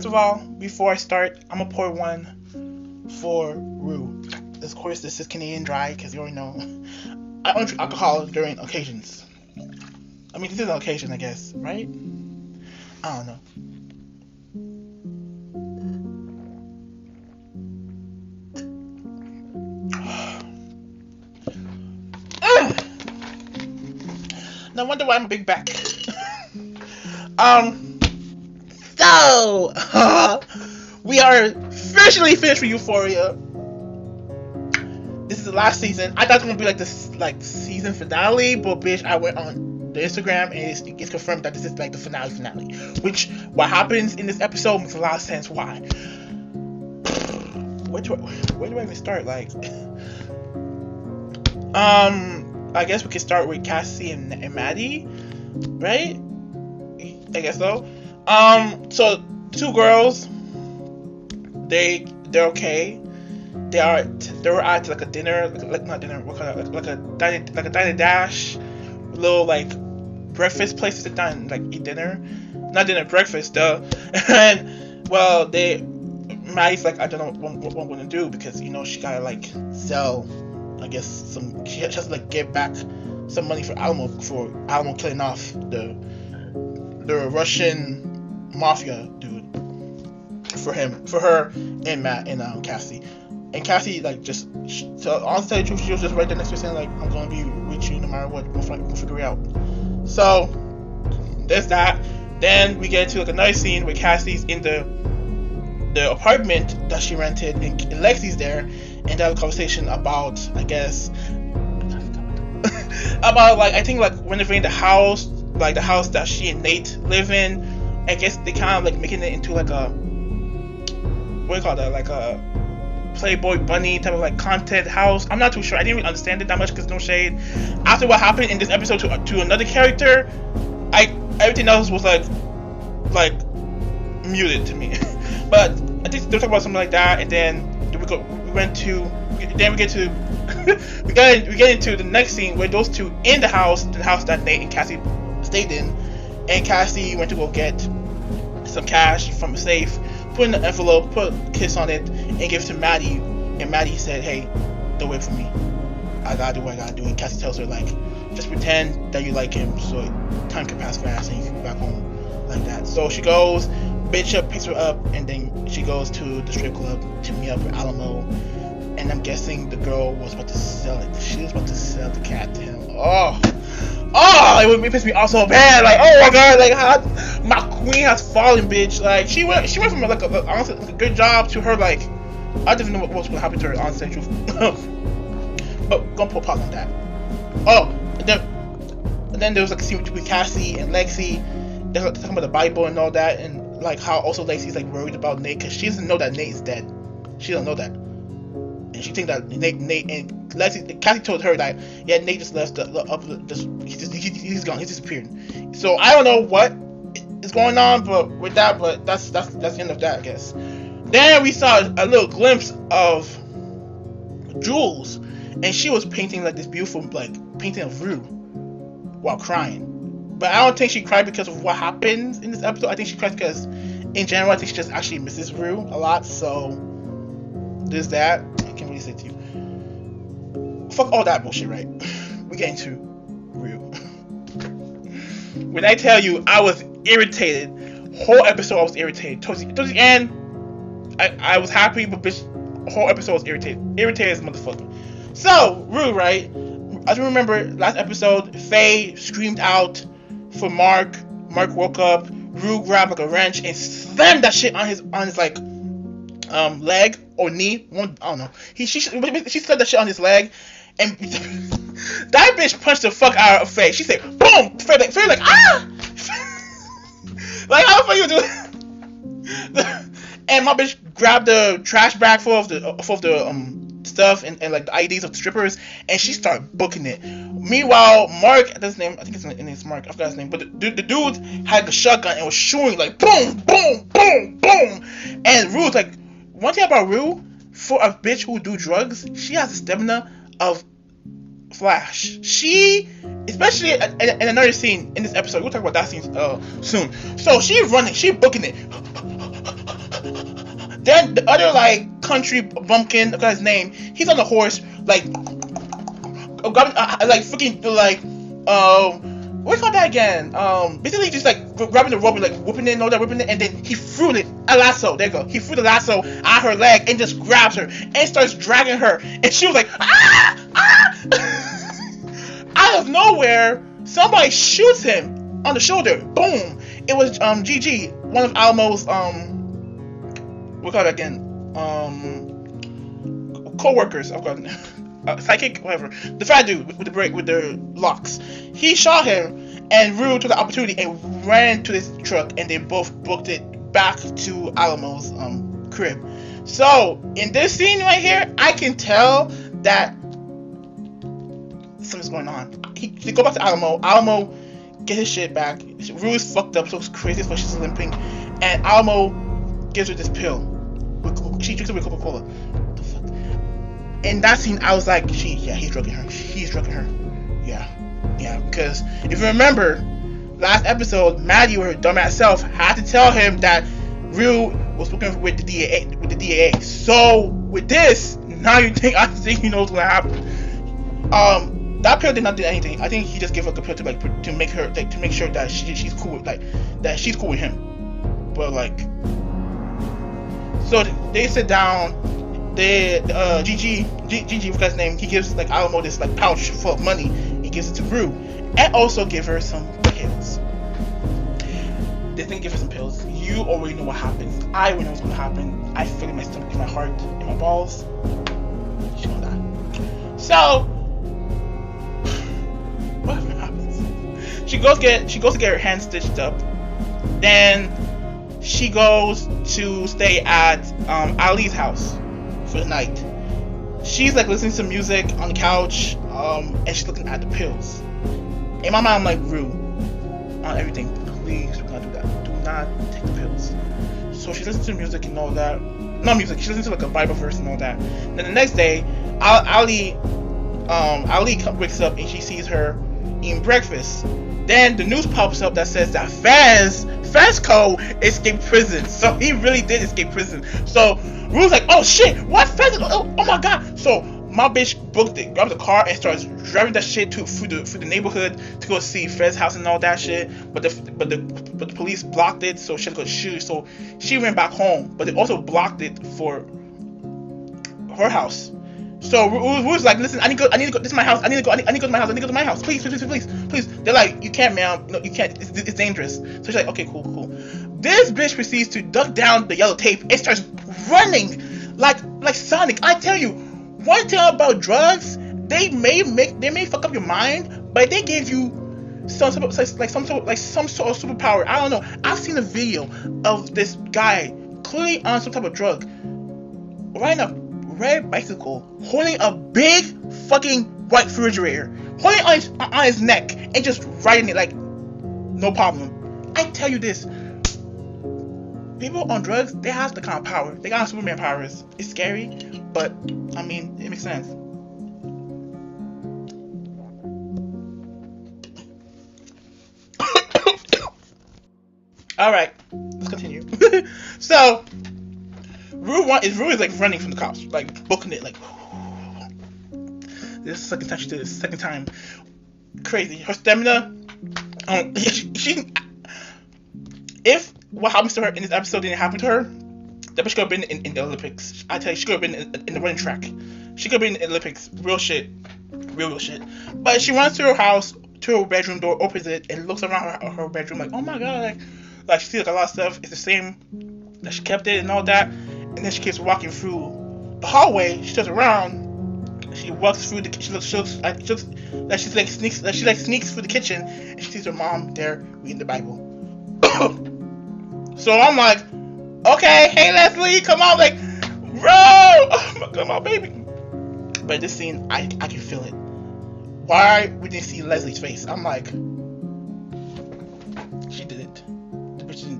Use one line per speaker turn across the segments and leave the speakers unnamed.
first of all, before I start, I'm gonna pour one for Rue. Of course, this is Canadian Dry, because you already know I only drink alcohol during occasions. I mean, this is an occasion, I guess, right? I don't know. No wonder why I'm a big back. So we are officially finished with Euphoria. This is the last season. I thought it was gonna be like this, like season finale, but bitch, I went on the Instagram and it's confirmed that this is like the finale. Which what happens in this episode makes a lot of sense. Why? Where do I even start? Like, I guess we can start with Cassie and Maddie, right? I guess so. So two girls, they're okay. They were at like a dinner, like not dinner, what call it, like a dine dash, little like breakfast place to sit down and like eat dinner, not dinner, breakfast, and well, Maddie's like, I don't know what I'm gonna do, because you know she gotta like sell, I guess she has to like get back some money for Alamo killing off the Russian mafia dude for her and Matt and Cassie. And Cassie like just, so honestly, tell you the truth, she was just right there next to her saying like, I'm gonna be with you no matter what, we'll figure it out. So there's that. Then we get into like another scene where Cassie's in the apartment that she rented, and Lexi's there, and they have a conversation about, I guess, about like, I think like renovating the house, like the house that she and Nate live in. I guess they kind of like making it into like a, what do you call that, like a Playboy bunny type of like content house. I'm not too sure. I didn't really understand it that much because no shade. After what happened in this episode to another character, everything else was like muted to me. But I think they're talking about something like that, and then we get into the next scene where those two in the house that Nate and Cassie stayed in, and Cassie went to go get some cash from a safe, put in an envelope, put a kiss on it, and give it to Maddie. And Maddie said, "Hey, don't wait for me. I gotta do what I gotta do." And Cassie tells her like, "Just pretend that you like him, so time can pass fast and you can go back home like that." So she goes, Bishop picks her up, and then she goes to the strip club to meet up with Alamo. And I'm guessing the girl was about to sell it. She was about to sell the cat to him. It pissed me off so bad. Like, oh my god, like how my queen has fallen, bitch. Like she went from like honestly a good job to her like, I don't even know what was gonna happen to her, honestly, truth. But gonna put pause on that. And then there was like a scene with Cassie and Lexi. They're talking about the Bible and all that, and like how also Lexi's like worried about Nate because she doesn't know that Nate is dead. She don't know that. And she thinks that Nate and Lexi, Cassie told her that Nate just left he's gone, he's disappeared. So I don't know what is going on, but that's the end of that, I guess. Then we saw a little glimpse of Jules, and she was painting like this beautiful like painting of Rue while crying. But I don't think she cried because of what happens in this episode. I think she cried because in general I think she just actually misses Rue a lot. So there's that. I can't really say to you. Fuck all that bullshit, right? We get into Rue. When I tell you I was irritated, whole episode I was irritated. Towards the end, I was happy, but bitch, whole episode was irritated. Irritated as a motherfucker. So, Rue, right? As you remember, last episode, Faye screamed out for Mark. Mark woke up. Rue grabbed like a wrench and slammed that shit on his like leg or knee. I don't know. She slammed that shit on his leg, and that bitch punched the fuck out of Faye. She said, "Boom!" Faye like ah. Like how the fuck you do? And my bitch grabbed the trash bag full of the stuff and like the IDs of the strippers, and she started booking it. Meanwhile, Mark, that's his name, I think his name is Mark, I forgot his name, but the dude had a shotgun and was shooting like boom, boom, boom, boom. And Rue's like, one thing about Rue, for a bitch who do drugs, she has the stamina of Flash. She, especially in another scene in this episode, we'll talk about that scene soon. So she's running, she's booking it. Then the other like country bumpkin, I forgot his name. He's on the horse, like like freaking like what do you call that again? Basically just like grabbing the rope and like whipping it and all that, whipping it, and then he threw it a lasso. There you go. He threw the lasso at her leg and just grabs her and starts dragging her, and she was like ah ah. Out of nowhere, somebody shoots him on the shoulder. Boom! It was Gigi, one of Almo's what call it again? Co-workers. I've got psychic, whatever. The fat dude with the break with the locks. He shot him, and Rue took the opportunity and ran to this truck, and they both booked it back to Alamo's crib. So in this scene right here, I can tell that something's going on. They go back to Alamo. Alamo get his shit back. Rue's fucked up, so it's crazy, so she's limping, and Alamo gives her this pill. She drinks it with Coca-Cola. What the fuck? In that scene, I was like, he's drugging her. He's drugging her. Yeah. Because if you remember, last episode, Maddie, or her dumbass self, had to tell him that Rue was working with the DAA. So with this, now I think he knows what happened. That pill did not do anything. I think he just gave her a pill to make her to make sure that she's cool with that she's cool with him. But like, so they sit down. Gigi, what's his name? He gives like Alamo this like pouch full of money. He gives it to Rue, and also give her some pills. They didn't give her some pills. You already know what happens. I already know what's gonna happen. I feel it in my stomach, in my heart, in my balls. You know that. So what happens? She goes to get her hand stitched up. Then she goes to stay at Ali's house for the night. She's like listening to music on the couch, and she's looking at the pills. In my mind, I'm like, Rue, on everything, please do not do that. Do not take the pills. So she listens to music and all that. Not music. She listens to like a Bible verse and all that. Then the next day, Ali wakes up and she sees her eating breakfast. Then the news pops up that says that Fezco escaped prison. So he really did escape prison. So Rue's like, oh shit, what Fezco? Oh my god. So my bitch booked it, grabs a car and starts driving that shit through the neighborhood to go see Fez's house and all that shit. But the police blocked it, so she had to go shoot. So she went back home, but they also blocked it for her house. So Rue's like, listen, I need to go. This is my house. I need to go to my house. Please. They're like, you can't, ma'am. No, you can't. It's dangerous. So she's like, okay, cool. This bitch proceeds to duck down the yellow tape and starts running like Sonic. I tell you, one thing about drugs, they may fuck up your mind, but they give you some sort of superpower. I don't know. I've seen a video of this guy clearly on some type of drug, riding a red bicycle, holding a big fucking white refrigerator, holding it on his neck, and just riding it like no problem. I tell you this, people on drugs, they have the kind of power. They got Superman powers. It's scary, but I mean, it makes sense. All right, let's continue. So Rue is like running from the cops, like booking it, like this is the second time she did this. Second time, crazy. Her stamina. She if what happens to her in this episode didn't happen to her, that bitch could have been in the Olympics. I tell you, she could have been in the running track. She could have been in the Olympics. Real shit. But she runs to her house, to her bedroom door, opens it, and looks around her bedroom like, oh my god, like she sees like a lot of stuff. It's the same that she kept it and all that. And then she keeps walking through the hallway. She turns around. She walks through the. She looks like she sneaks through the kitchen, and she sees her mom there reading the Bible. So I'm like, okay, hey Leslie, come on, like, bro, come on, baby. But this scene, I can feel it. Why we didn't see Leslie's face? I'm like, she didn't.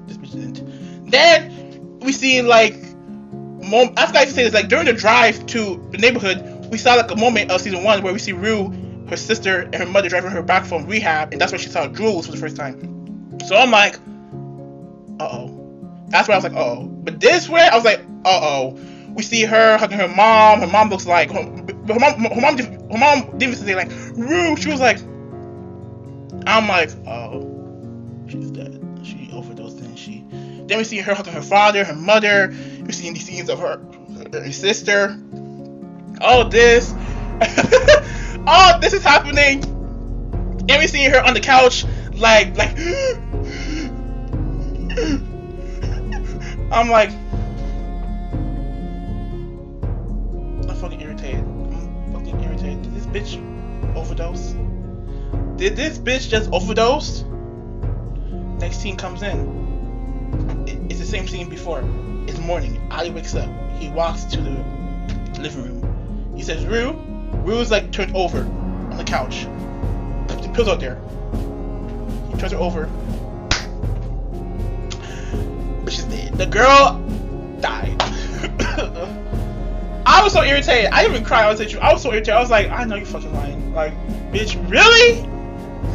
This bitch didn't. Then we see like, I forgot to say this. Like during the drive to the neighborhood, we saw like a moment of season 1 where we see Rue, her sister, and her mother driving her back from rehab, and that's when she saw Jules for the first time. So I'm like, That's where I was like, oh. But this way, I was like, uh-oh. We see her hugging her mom. Her mom looks like her mom didn't say like Rue. She was like, I'm like, oh, she's dead. She overdosed and she. Then we see her hugging her father, her mother. We see these scenes of her sister. All this, all this is happening, and we see her on the couch, like. I'm like, I'm fucking irritated. Did this bitch overdose? Did this bitch just overdose? Next scene comes in. It's the same scene before. It's morning. Ali wakes up. He walks to the living room. He says, Rue. Rue's like turned over on the couch. The pills out there. He turns her over. But she's dead. The girl died. I was so irritated. I didn't even cry. I was so irritated. I was like, I know you fucking lying. Like, bitch, really?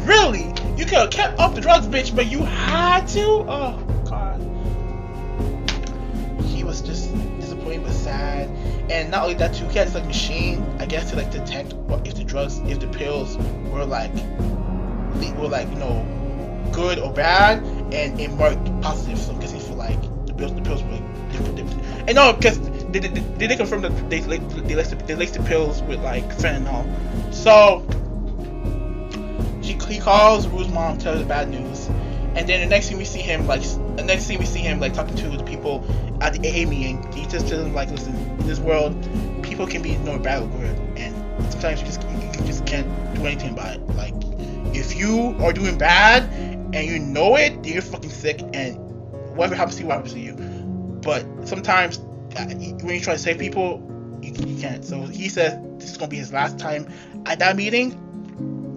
Really? You could have kept up the drugs, bitch, but you had to? Oh, God. He was just disappointed but sad. And not only that, too, he had this, like, machine, I guess, to, like, detect if the drugs, if the pills were, like, you know, good or bad, and it marked positive. So, I guess he feel like the pills were, like, different. And no, because they confirmed that they laced the pills with, like, fentanyl. So, he calls Rue's mom, tells her the bad news, and then the next scene we see him like talking to the people at the AA meeting. He just tells them like, listen, in this world, people can be no bad or good, and sometimes you just can't do anything about it. Like, if you are doing bad and you know it, then you're fucking sick, and whatever happens to you, happens to you. But sometimes when you try to save people, you can't. So he says this is gonna be his last time at that meeting.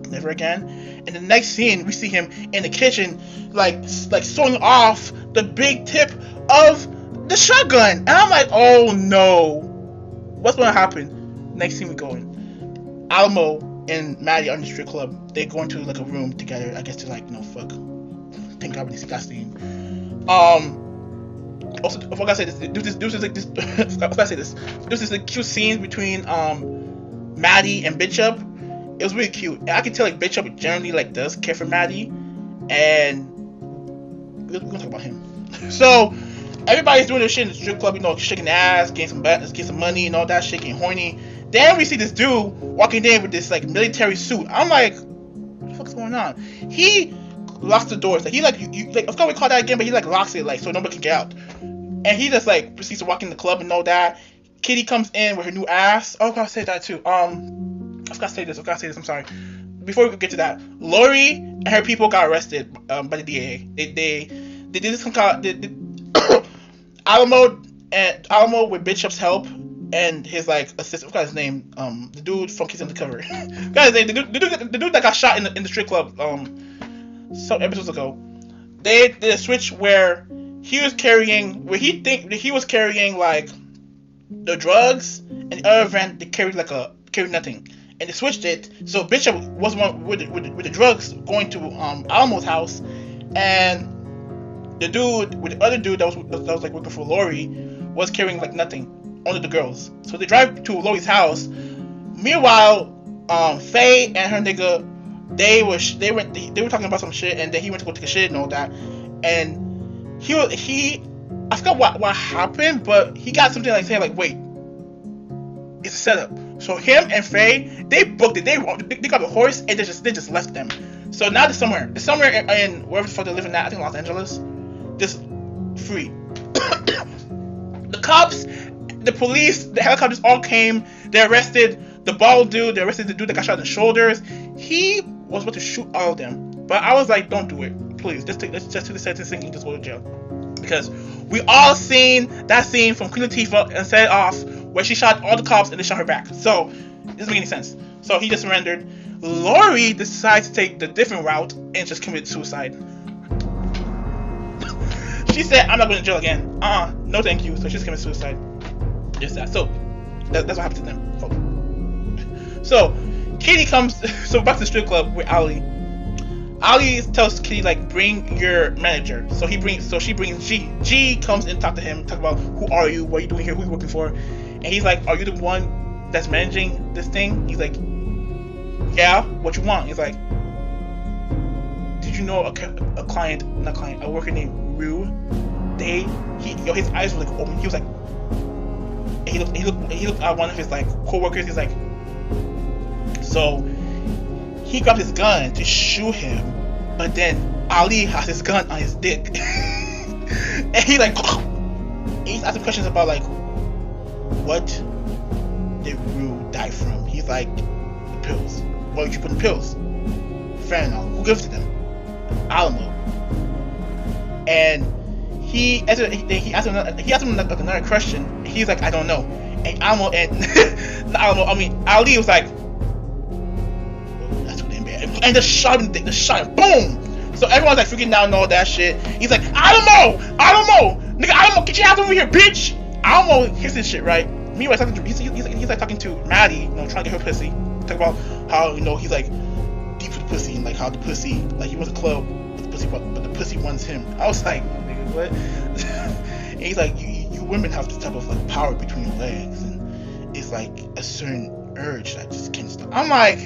Never again. And the next scene, we see him in the kitchen, like sewing off the big tip of the shotgun. And I'm like, oh no, what's gonna happen? Next scene we go in. Alamo and Maddie are in the strip club. They go into like a room together. I guess to like, fuck. Thank God we didn't see that scene. Also, I forgot to say this. There's this like cute scene between Maddie and Bishop. It was really cute. And I can tell like Bishop generally like does care for Maddie, and we're gonna talk about him. So everybody's doing their shit in the strip club, shaking ass, getting some money and all that shit, getting horny. Then we see this dude walking in with this like military suit. I'm like, what the fuck's going on? He locks the doors. Like he like you like, of course we call that again, but he like locks it like so nobody can get out. And he just like proceeds to walk in the club and all that. Kitty comes in with her new ass. Oh, I gotta say that too. I forgot to say this. I'm sorry. Before we get to that, Lori and her people got arrested by the DA. They did some kind of Alamo with Bishop's help and his like assistant. What's his name? The dude from Kids Undercover. Guys, the dude that got shot in the strip club some episodes ago. They did a switch where he was carrying like the drugs, and the other van they carried nothing. And they switched it, so Bishop was one with the drugs going to Almo's house, and the dude with the other dude that was like working for Lori was carrying like nothing, only the girls. So they drive to Lori's house. Meanwhile, Faye and her nigga, they were talking about some shit, and then he went to go take a shit and all that, and he I forgot what happened, but he got something like saying like, wait, it's a setup. So him and Faye, they booked it. They got a horse and they just left them. So now they're somewhere in wherever the fuck they're living at. I think Los Angeles. Just free. The cops, the police, the helicopters all came. They arrested the bald dude. They arrested the dude that got shot in the shoulders. He was about to shoot all of them, but I was like, don't do it, please. Let's do the sentencing and just go to jail. Because we all seen that scene from Queen Latifah and Set It Off, where she shot all the cops and they shot her back. So it doesn't make any sense. So he just surrendered. Lori decides to take the different route and just commit suicide. She said, I'm not going to jail again. No thank you. So she just committed suicide. Just that. So that's what happened to them, folks. So Katie comes. So back to the strip club with Ali. Ali tells Kitty like bring your manager. So she brings G. G comes and talk to him, talk about who are you, what are you doing here, who are you working for, and he's like, are you the one that's managing this thing? He's like, yeah. What you want? He's like, did you know a worker named Rue? His eyes were like open. He was like, he looked at one of his like co-workers. He's like, so he grabbed his gun to shoot him, but then Ali has his gun on his dick, and he's asking questions about like, what did Rue die from? He's like, the pills. What did you put in pills? Fentanyl. Who gives it to them? Alamo. And he asked him another question. He's like, I don't know. And Ali was like, that's what they made. And just shot him, boom. So everyone's like freaking out and all that shit. He's like, I don't know, nigga, I don't know, get your ass over here, bitch. Alamo hears this shit, right? Meanwhile, he's like talking to Maddie, trying to get her pussy. Talk about how he's like deep with the pussy and like how the pussy, like he wants a club, but the pussy wants him. I was like, nigga, what? And he's like, you women have this type of like power between your legs, and it's like a certain urge that just can't stop. I'm like,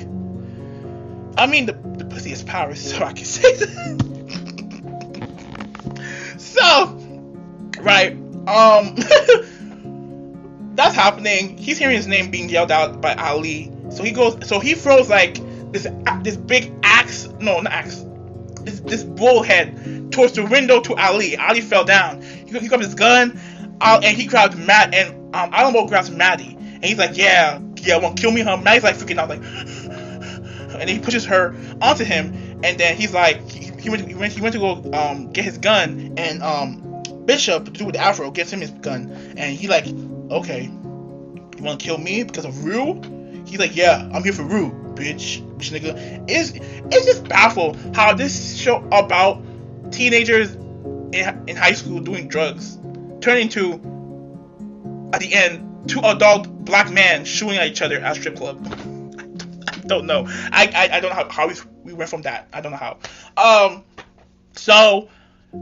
I mean, the pussy has power, so I can say that. So, right, that's happening. He's hearing his name being yelled out by Ali. So he throws like this big axe, no, not axe, this bullhead towards the window to Ali. Ali fell down. He grabbed his gun, and he grabbed Matt, and Alamo grabs Maddie, and he's like, yeah, want to kill me, huh? Maddie's like freaking out, like, and then he pushes her onto him, and then he's like, he went to go get his gun, and Bishop, the dude with the afro, gets him his gun, and he like, okay, you want to kill me because of Rue? He's like, yeah, I'm here for Rue, bitch nigga. It's just baffled how this show about teenagers in high school doing drugs turned into, at the end, 2 adult black men shooting at each other at a strip club. I don't know. I don't know how we went from that. I don't know how. So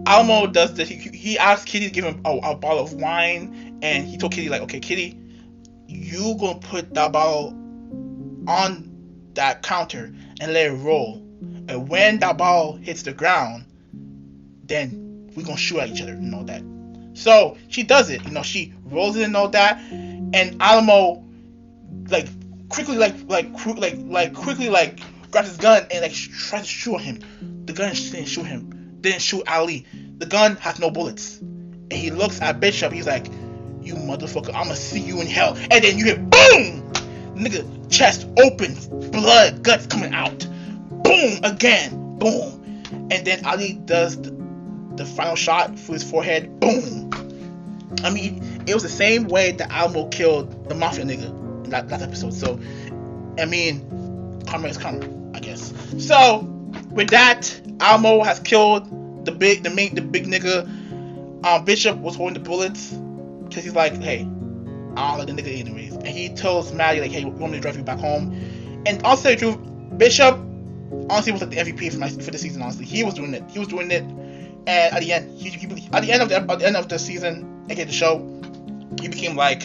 Alamo does this. He asked Kitty to give him a bottle of wine, and he told Kitty like, okay, Kitty, you gonna put that bottle on that counter and let it roll, and when that ball hits the ground, then we're gonna shoot at each other and all that. So she does it, she rolls it and all that, and Alamo like quickly quickly grabs his gun and like tries to shoot him. The gun didn't shoot him, didn't shoot Ali. The gun has no bullets, and he looks at Bishop. He's like, you motherfucker, I'ma see you in hell. And then you hear boom, nigga chest open, blood, guts coming out, boom, again, boom, and then Ali does the final shot through his forehead, boom. I mean, it was the same way that Alamo killed the mafia nigga in that episode. So, I mean, karma is karma, I guess. So, with that, Alamo has killed the big nigga. Bishop was holding the bullets because he's like, hey, I don't like the nigga anyways. And he tells Maddie like, hey, you want me to drive you back home? And honestly, the truth, Bishop honestly was like the MVP for the season. Honestly, he was doing it. And at the end, at the end of the season, aka the show, he became like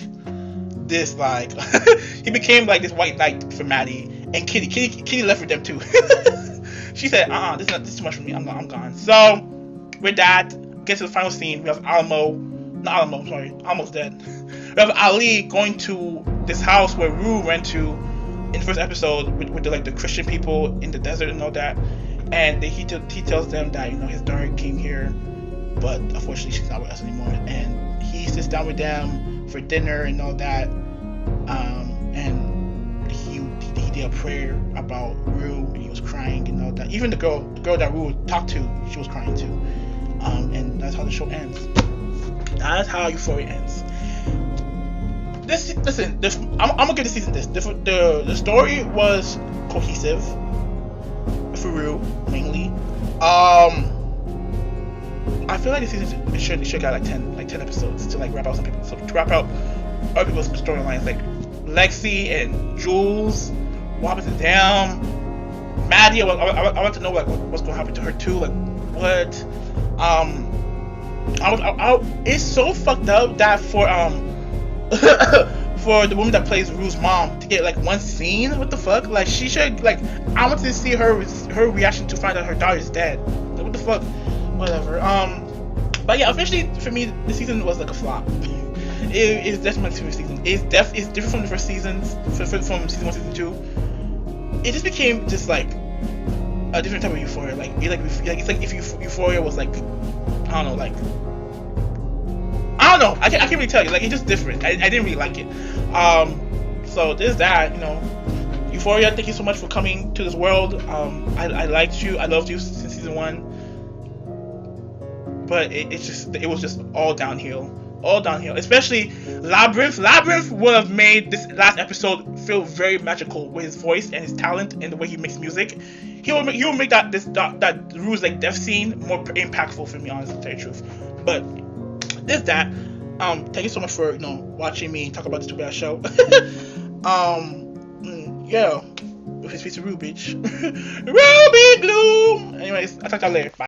this he became like this white knight for Maddie and Kitty. Kitty left with them too. She said, this is too much for me. I'm gone. So with that, get to the final scene. We have Almost dead. We have Ali going to this house where Rue went to in the first episode with the Christian people in the desert and all that, and he tells them that his daughter came here, but unfortunately she's not with us anymore. And he sits down with them for dinner and all that, and he did a prayer about Rue, and he was crying and all that. Even the girl that Rue talked to, she was crying too. And that's how the show ends. That's how Euphoria ends. I'm gonna give this season this. The story was cohesive, for Rue mainly. I feel like this season should got like 10 episodes to like wrap out other people's storylines, like Lexi and Jules. What happened to them? Maddie, I want to know like what's gonna happen to her too. Like what? It's so fucked up that for for the woman that plays Rue's mom to get like one scene. What the fuck? Like she should like. I want to see her reaction to find out her daughter is dead. Like, what the fuck? Whatever. But yeah, officially for me, the season was like a flop. It's definitely my favorite season. It's different from the first seasons, from season 1, season 2. It just became just like a different type of Euphoria. Like it's like if Euphoria was like, I don't know, like I don't know. I can't really tell you. Like it's just different. I didn't really like it. So there's that. You know, Euphoria. Thank you so much for coming to this world. I liked you. I loved you since season 1. But it was just all downhill. All downhill. Especially Labyrinth. Labyrinth would have made this last episode feel very magical with his voice and his talent and the way he makes music. He will make that Rue's like death scene more impactful for me, honestly, to tell you the truth. But there's that. Thank you so much for watching me talk about this stupid ass show. Yeah. With his face of Rue, bitch. Ruby Gloom. Anyways, I'll talk to y'all later. Bye.